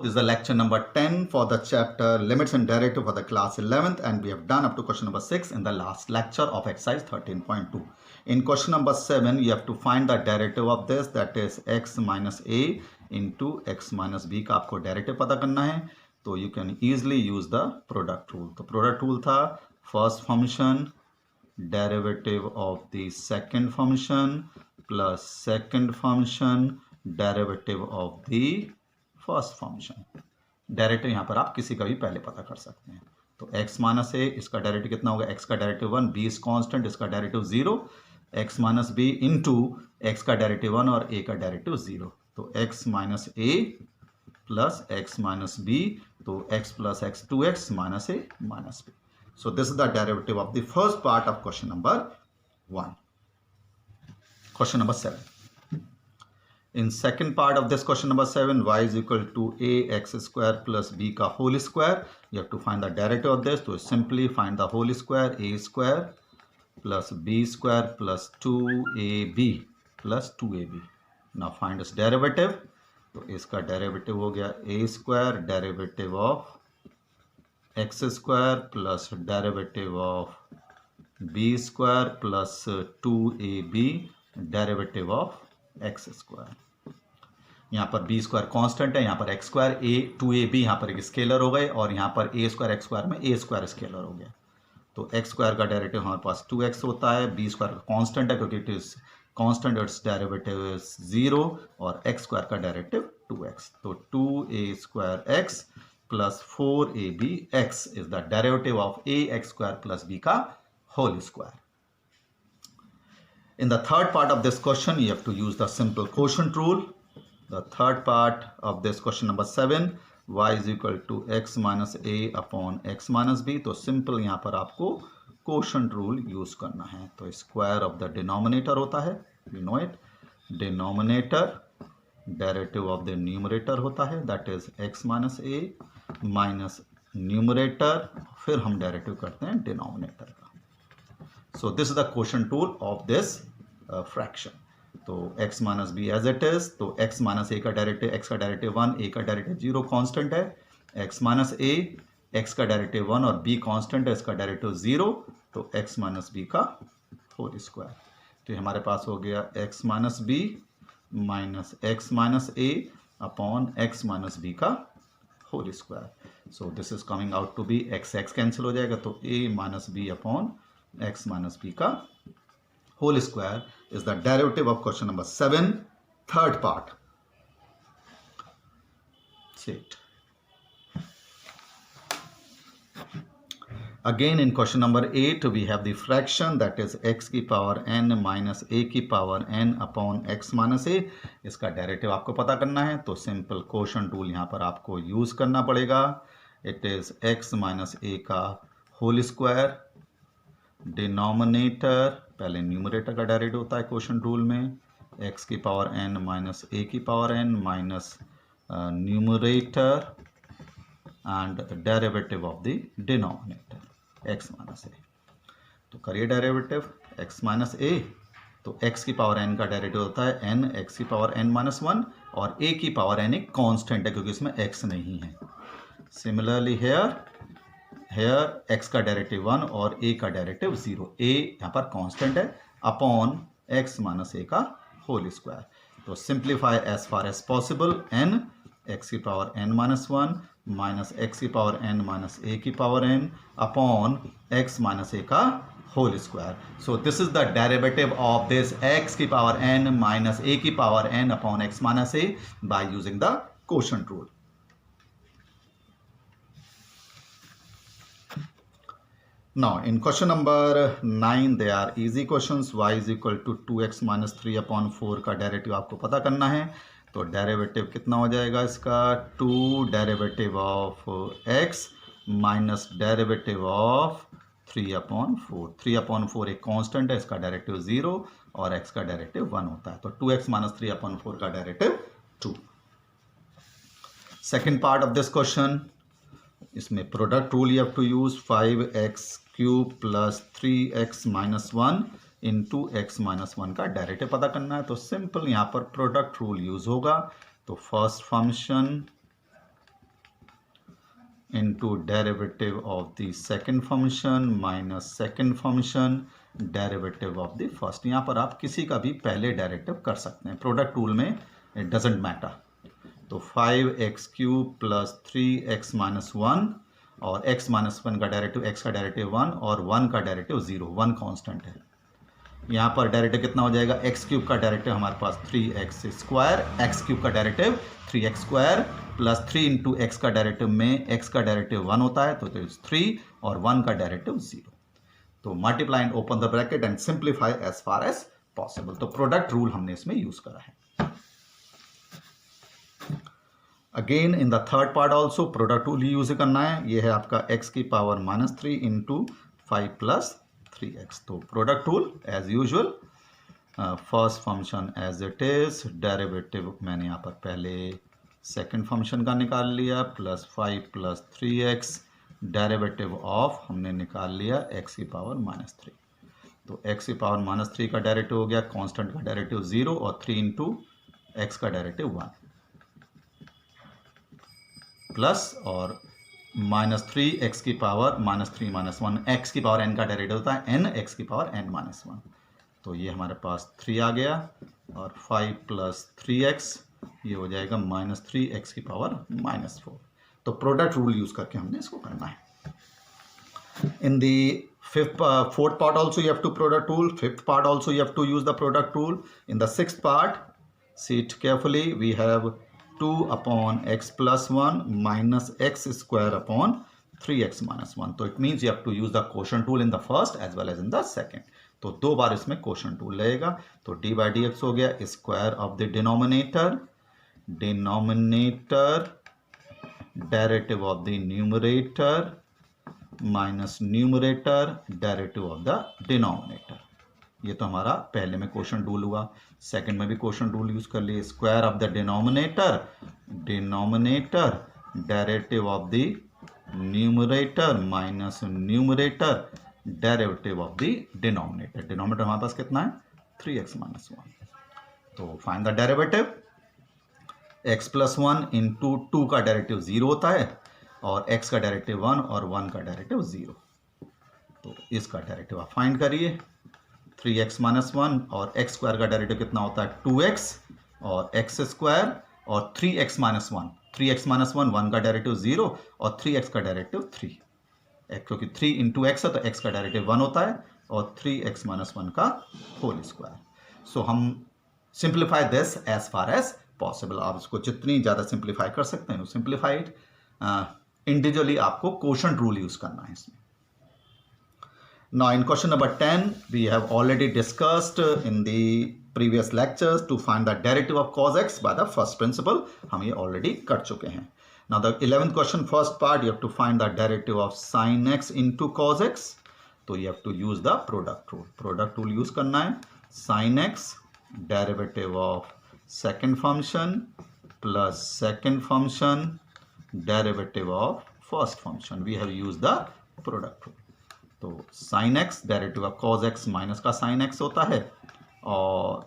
this is the lecture number 10 for the chapter Limits and Derivative for the class 11th, and we have done up to question number 6 in the last lecture of exercise 13.2. In question number 7, you have to find the derivative of this, that is x minus a into x minus b का आपको derivative पता करना है. तो you can easily use the product rule. तो product rule था first function derivative of the second function plus second function derivative of the first function. Derivative यहां पर आप किसी का भी पहले पता कर सकते हैं. तो x माइनस ए, इसका डेरिवेटिव कितना होगा, x का डेरिवेटिव 1, b इज कांस्टेंट, इसका derivative 0, x minus B into X का डेरिवेटिव 1 और a का डेरिवेटिव 0. तो x minus A plus X minus B, तो x plus X 2x minus A minus B. So this is the derivative of the first part of question number 1. Question number 7. In second part of this question number 7, y is equal to ax square plus b का whole square. You have to find the derivative of this. So simply find the whole square, a square plus b square plus 2ab plus 2ab. Now find its derivative. तो इसका derivative हो गया a square derivative of x square plus derivative of b square plus 2ab derivative of x square. यहाँ पर B square constant है, यहाँ पर x square ए 2ab यहाँ पर एक स्केलर हो गए, और यहाँ पर ए स्क्वायर एक्स स्क्वायर में ए स्क्वायर स्केलर हो गया. तो एक्स स्क्वायर का डेरिवेटिव हमारे पास 2x होता है, बी स्क्वायर का कॉन्स्टेंट है क्योंकि it is constant, it's derivative is 0, और एक्स स्क्वायर का डेरिवेटिव 2x. तो 2a square X plus 4ab X is the derivative of A X square plus B का whole square. In the third part of this question, you have to use the simple quotient rule. The third part of this question number 7, y is equal to x minus a upon x minus b. तो simple यहाँ पर आपको quotient rule use करना है. तो square of the denominator होता है, you know it. Denominator derivative of the numerator होता है, that is x minus a minus numerator, फिर हम derivative करते हैं denominator का. So this is the quotient rule of this fraction. तो x minus B as it is. तो x minus A का डेरिवेटिव, x का डेरिवेटिव 1, a का डेरिवेटिव 0 कांस्टेंट है, x माइनस ए, x का डेरिवेटिव 1 और b कांस्टेंट है, इसका डेरिवेटिव 0, तो x माइनस बी का होल स्क्वायर. तो हमारे पास हो गया x minus B minus X minus A upon x minus B का whole square. So this is coming out to be x cancel हो जाएगा, तो a minus B upon x minus b का whole square is the derivative of question number 7, third part. Sit. Again in question number 8 we have the fraction, that is x की power n minus a की power n upon x minus a. इसका derivative आपको पता करना है, तो simple quotient rule यहाँ पर आपको use करना पड़ेगा. It is x minus a का whole square, डिनोमिनेटर, पहले न्यूमरेटर का डेरिवेटिव होता है क्वोशंट रूल में, x की पावर n माइनस a की power n minus numerator and derivative of the denominator x minus a. तो करिए डेरिवेटिव x माइनस a. तो x की पावर n का डेरिवेटिव होता है n x की पावर n माइनस 1, और a की पावर n एक कांस्टेंट है क्योंकि इसमें x नहीं है. सिमिलरली हेयर x का डेरिवेटिव 1 और a का डेरिवेटिव 0, a यहाँ पर कांस्टेंट है, अपॉन x माइनस a का होल स्क्वायर. तो simplify as far as possible, n x की power n minus 1 minus x की पावर n माइनस a की power n upon x minus a का whole square. So this is the derivative of this x की power n minus a की power n upon x minus a by using the quotient rule. Now in question number 9 they are easy questions. Y is equal to 2x minus 3 upon 4 का derivative आपको पता करना है. तो derivative कितना हो जाएगा इसका, 2 derivative of x minus derivative of 3 upon 4. 3 upon 4 एक कांस्टेंट है, इसका डेरिवेटिव 0 और x का डेरिवेटिव 1 होता है. तो 2x माइनस 3 अपॉन 4 का derivative 2. Second part of this question, इसमें product rule you have to use. 5x cube plus 3x minus 1 into X minus 1 का डेरिवेटिव पता करना है. तो सिंपल यहाँ पर प्रोडक्ट रूल यूज होगा. तो first function into derivative of the second function minus second function derivative of the first। यहाँ पर आप किसी का भी पहले डेरिवेटिव कर सकते हैं, प्रोडक्ट रूल में इट डजेंट मैटर। तो 5x cube plus 3x minus 1 और x माइनस 1 का डेरिवेटिव, x का डेरिवेटिव 1 और 1 का डेरिवेटिव 0, 1 कांस्टेंट है। यहाँ पर डेरिवेटिव कितना हो जाएगा, एक्स क्यूब का डेरिवेटिव हमारे पास 3x स्क्वायर, एक्स क्यूब का derivative 3x square plus 3 into X का डेरिवेटिव में x का डेरिवेटिव 1 होता है तो 3 और 1 का डेरिवेटिव 0। तो multiply and open the bracket and simplify as far as possible. तो प्रोडक्ट रूल हमने इसमें यूज करा है। Again in the third part also product rule ही यूज करना है। ये है आपका x की पावर -3 इंटू 5 प्लस 3x। तो product rule as usual, first function as it is, derivative मैंने यहाँ पर पहले सेकंड फंक्शन का निकाल लिया plus 5 plus 3x, derivative of हमने निकाल लिया x की पावर -3। तो x की पावर -3 का डेरिवेटिव हो गया, कांस्टेंट का डेरिवेटिव 0 और 3 इंटू एक्स का डेरिवेटिव 1 प्लस और -3 x की पावर -3 -1, x की पावर n का डेरिवेटिव होता है n, x की पावर n -1। तो ये हमारे पास 3 आ गया और 5 प्लस 3x ये हो जाएगा -3x की पावर -4। तो प्रोडक्ट रूल यूज करके हमने इसको करना है। इन दी fourth part also you have to product rule, fifth part also you have to use the product rule. In the sixth part, see it carefully, we have 2 upon x plus 1 minus x square upon 3x minus 1. तो it means you have to use the quotient rule in the first as well as in the second. तो 2 बार इसमें quotient rule लगेगा। तो d by dx हो गया square of the denominator derivative of the numerator minus numerator derivative of the denominator. ये तो हमारा पहले में क्वोशंट रूल हुआ, सेकंड में भी क्वोशंट रूल यूज कर लिए। Square of the denominator derivative of the numerator minus numerator derivative of the denominator. Denominator हमारे पास कितना है 3x माइनस 1। तो find the derivative, x plus 1 into 2 का डेरिवेटिव 0 होता है और x का डेरिवेटिव 1 और 1 का डेरिवेटिव 0। तो इसका डेरिवेटिव आप फाइंड करिए, 3x माइनस 1 और x स्क्वायर का डेरिवेटिव कितना होता है 2x और x स्क्वायर और 3x माइनस 1, 3x माइनस 1, 1 का डेरिवेटिव 0 और 3x का डेरिवेटिव 3, क्योंकि 3 इंटू एक्स है तो x का डेरिवेटिव 1 होता है और 3x माइनस 1 का होल स्क्वायर। सो हम simplify this as far as possible. आप इसको जितनी ज़्यादा सिंप्लीफाई कर सकते हैं सिंप्लीफाई इट। इंडिविजुअली आपको क्वोशंट रूल यूज करना है इसमें। Now in question number 10 we have already discussed in the previous lectures to find the derivative of cos x by the first principle। हम ये already कर चुके हैं। Now the 11th question, first part, you have to find the derivative of sin x into cos x। तो you have to use the product rule। product rule use करना है, sin x derivative of second function plus second function derivative of first function। we have used the product rule। तो sin x derivative of cos x minus का sin x होता है और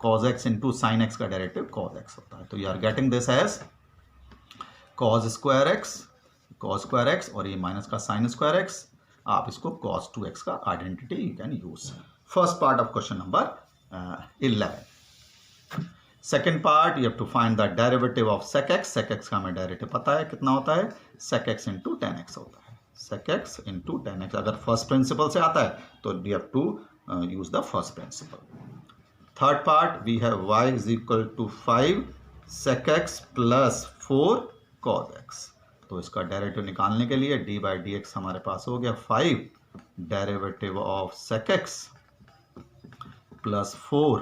cos x into sin x का derivative cos x होता है। तो you are getting this as cos square x और ये माइनस का sin स्क्वायर x। आप इसको cos 2x का identity you can use. First part of question number 11। Second part, you have to find the derivative of sec x। sec x का हमें derivative पता है कितना होता है, sec x इंटू 10x होता है, sec x इंटू 10x। अगर फर्स्ट प्रिंसिपल से आता है तो you have to use the first principle. Third part, we have y is equal to 5 sec x plus 4 cos x। तो इसका डेरिवेटिव निकालने के लिए d बाई डी एक्स हमारे पास हो गया 5 derivative of sec x plus 4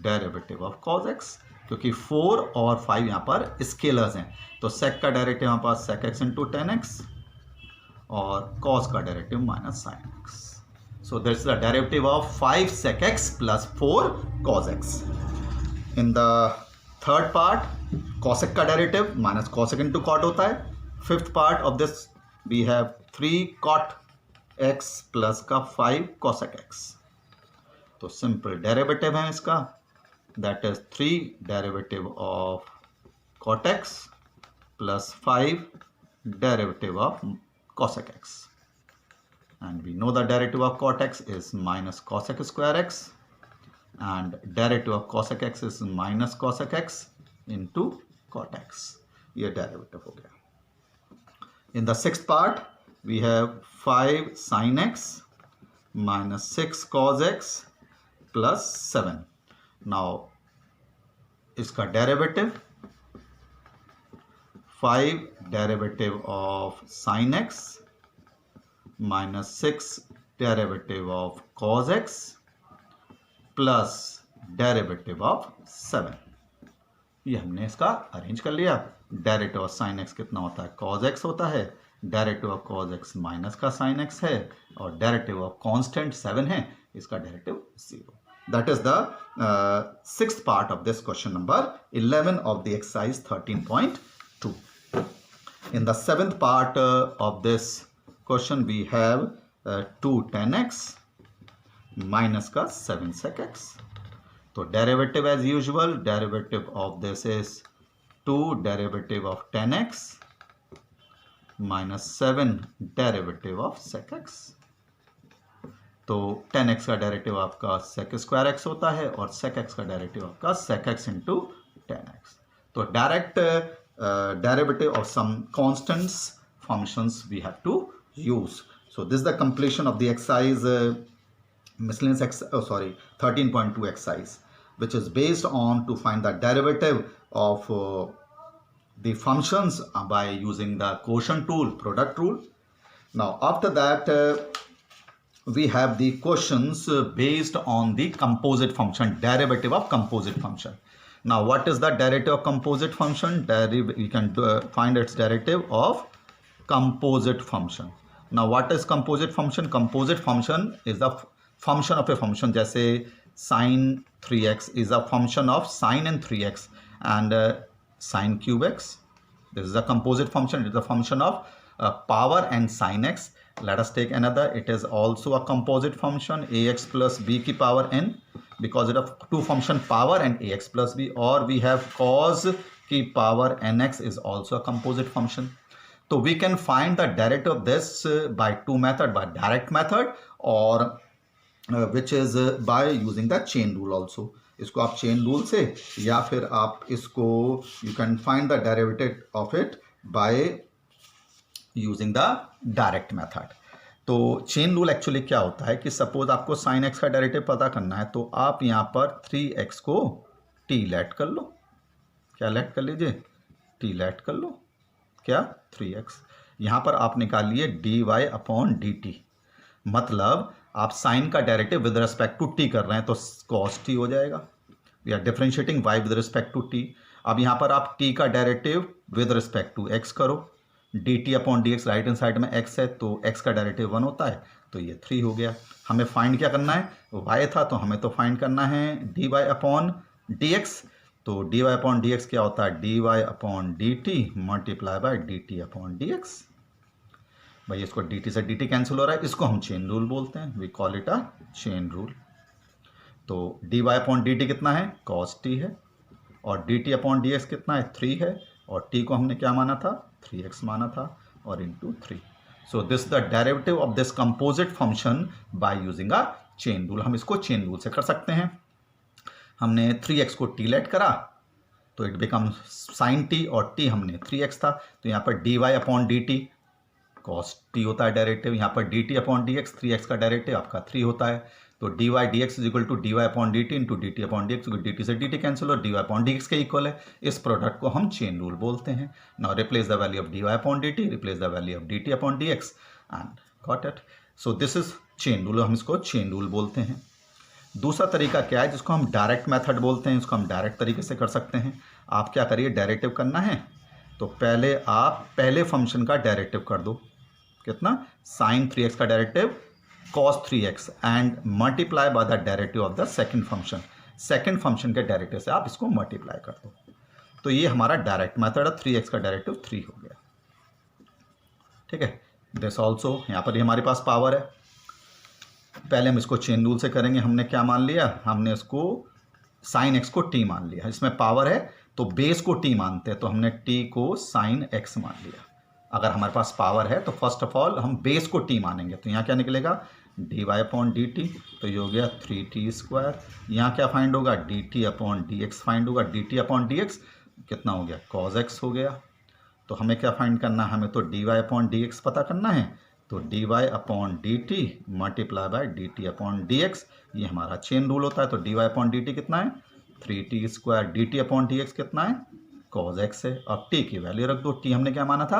derivative of cos x। क्योंकि 4 और 5 यहाँ पर स्केलर्स हैं तो sec का डेरिवेटिव हमारे पास sec x इंटू 10x और cos का derivative minus sin x। So that is the derivative of 5 sec x plus 4 cos x। In the third part cosec का derivative minus cosec into cot होता है। Fifth part of this we have 3 cot x plus का 5 cosec x। तो simple derivative है इसका, that is 3 derivative of cot x plus 5 derivative of cosec x. And we know the derivative of cot x is minus cosec square x, and derivative of cosec x is minus cosec x into cot x. ये derivative हो गया. In the sixth part, we have 5 sin x minus 6 cos x plus 7. Now, इसका derivative 5 derivative of sin x minus 6 derivative of cos x plus derivative of 7. ये हमने इसका arrange कर लिया. Derivative of sine x कितना होता है? Cause X होता है. Derivative of cos X minus का साइन एक्स है, और डेरिवेटिव ऑफ कांस्टेंट 7 है, इसका derivative 0. That is the sixth part of this question number 11 of the exercise 13.2. In the seventh part of this question we have 2 10x minus का 7 sec x. तो derivative as usual, derivative of this is 2 derivative of 10x minus 7 derivative of sec x. तो 10x का derivative आपका sec square x होता है, और sec x का derivative आपका sec x into 10x. तो direct derivative of some constants functions we have to use. So this is the completion of the exercise miscellaneous 13.2 exercise, which is based on to find the derivative of the functions by using the quotient tool, product rule. Now after that we have the questions based on the composite function, derivative of composite function. Now what is the derivative of composite function? We can find its derivative of composite function. Now what is composite function? Composite function is the function of a function. जैसे sin 3x is a function of sin and 3x and sin cube x. This is a composite function. It is a function of power and sin x. Let us take another. It is also a composite function, ax plus b की power n, because it of two function power and ax plus b. Or we have cos की power nx is also a composite function. So we can find the derivative of this by two method, by direct method or which is by using the chain rule also. इसको आप chain rule से, या फिर आप इसको you can find the derivative of it by using the direct method. तो chain rule actually क्या होता है कि सपोज आपको sin x का डेरिवेटिव पता करना है, तो आप यहाँ पर 3x को t लेट कर लो. क्या लेट कर लीजिए? t लेट कर लो. क्या? 3x. यहाँ पर आप निकालिए dy अपॉन dt. मतलब आप साइन का derivative with respect to t कर रहे हैं, तो cos t हो जाएगा. We are differentiating y with respect to t. अब यहाँ पर आप t का derivative with respect to x करो. dt upon dx right hand side में x है, तो x का डेरिवेटिव 1 होता है, तो ये 3 हो गया. हमें फाइंड क्या करना है? y था, तो हमें तो फाइंड करना है dy अपॉन dx. तो dy अपॉन dx क्या होता है? dy upon dt multiply by dt upon dx. भाई इसको dt से dt कैंसिल हो रहा है, इसको हम चेन रूल बोलते हैं. We call it a chain rule. तो dy अपॉन dt कितना है? cos t है. और dt अपॉन dx कितना है? 3 है. और t को हमने क्या माना था? 3x माना था, और into 3. So this the derivative of this composite function by using a chain rule. हम इसको चेन रूल से कर सकते हैं. हमने 3x को t लेट करा, तो इट बिकम sin t, और t हमने 3x था, तो यहाँ पर dy upon dt cos t होता है डेरिवेटिव. यहाँ पर dt अपॉन dx 3x का डेरिवेटिव आपका 3 होता है. तो dy dx is equal to dy upon dt into dt upon dx. dt से dt कैंसिल, और dy अपॉन dx के इक्वल है. इस प्रोडक्ट को हम चेन रूल बोलते हैं. Now replace the value of dy upon dt, replace the value of dt upon dx and got it. So this is chain rule. हम इसको चेन रूल बोलते हैं. दूसरा तरीका क्या है, जिसको हम डायरेक्ट मेथड बोलते हैं. इसको हम डायरेक्ट तरीके से कर सकते हैं. आप क्या करिए, डेरिवेटिव करना है तो पहले आप पहले फंक्शन का डेरिवेटिव कर दो. कितना? sin 3x का derivative cos 3x and multiply by the derivative of the second function. Second function के डेरिवेटिव से आप इसको मल्टीप्लाई कर दो. तो ये हमारा डायरेक्ट मेथड है. 3x का डेरिवेटिव 3 हो गया. ठीक है. दिस ऑल्सो, यहाँ पर ही हमारे पास पावर है. पहले हम इसको चेन रूल से करेंगे. हमने क्या मान लिया? हमने इसको साइन x को t मान लिया. इसमें पावर है तो बेस को t मानते हैं, तो हमने t को साइन x मान लिया. अगर हमारे पास पावर है तो फर्स्ट ऑफ ऑल हम बेस को टी मानेंगे, तो यहाँ क्या निकलेगा dy अपॉन डी टी, तो ये हो गया 3t²। यहाँ क्या फाइंड होगा dt अपॉन dx फाइंड होगा, dt अपॉन dx कितना हो गया cos x हो गया। तो हमें क्या फाइंड करना है, हमें तो dy अपॉन dx पता करना है, तो dy upon dt multiply by dt upon dx, ये हमारा चेन रूल होता है। तो dy अपॉन dt कितना है 3t², dt अपॉन dx कितना है cos x है। अब t की वैल्यू रख दो, t हमने क्या माना था,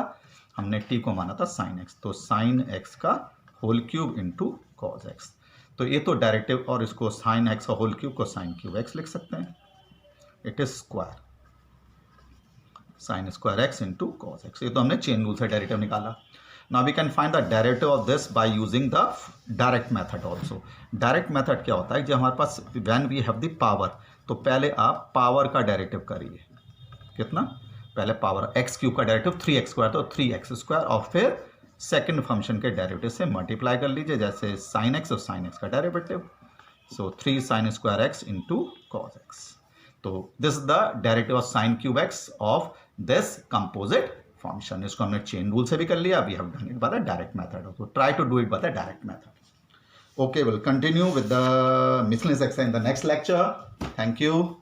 हमने t को माना था sin x, तो sin x का whole cube into cos x। तो ये तो डायरेक्टिव, और इसको sin x का होल क्यूब को sin क्यूब x लिख सकते हैं, it is square sin square x into cos x। ये तो हमने चेन रूल से डेरिवेटिव निकाला। Now we can find the derivative of this by using the direct method also. Direct method क्या होता है, जब हमारे पास when we have the power, तो पहले आप पावर का डेरिवेटिव करिए, कितना, पहले पावर x क्यूब का डेरिवेटिव 3x², तो 3x², और फिर सेकंड फंक्शन के डेरिवेटिव से मल्टीप्लाई कर लीजिए, जैसे sin x और sin x का derivative, so 3 sin² x into cos x। तो this is the derivative of sin cube x of this composite function. इसको हमने चेन रूल से भी कर लिया, we have done it by the direct method, तो try to do it by the direct method. Okay, we'll continue with the miscellaneous exercise in the next lecture. Thank you.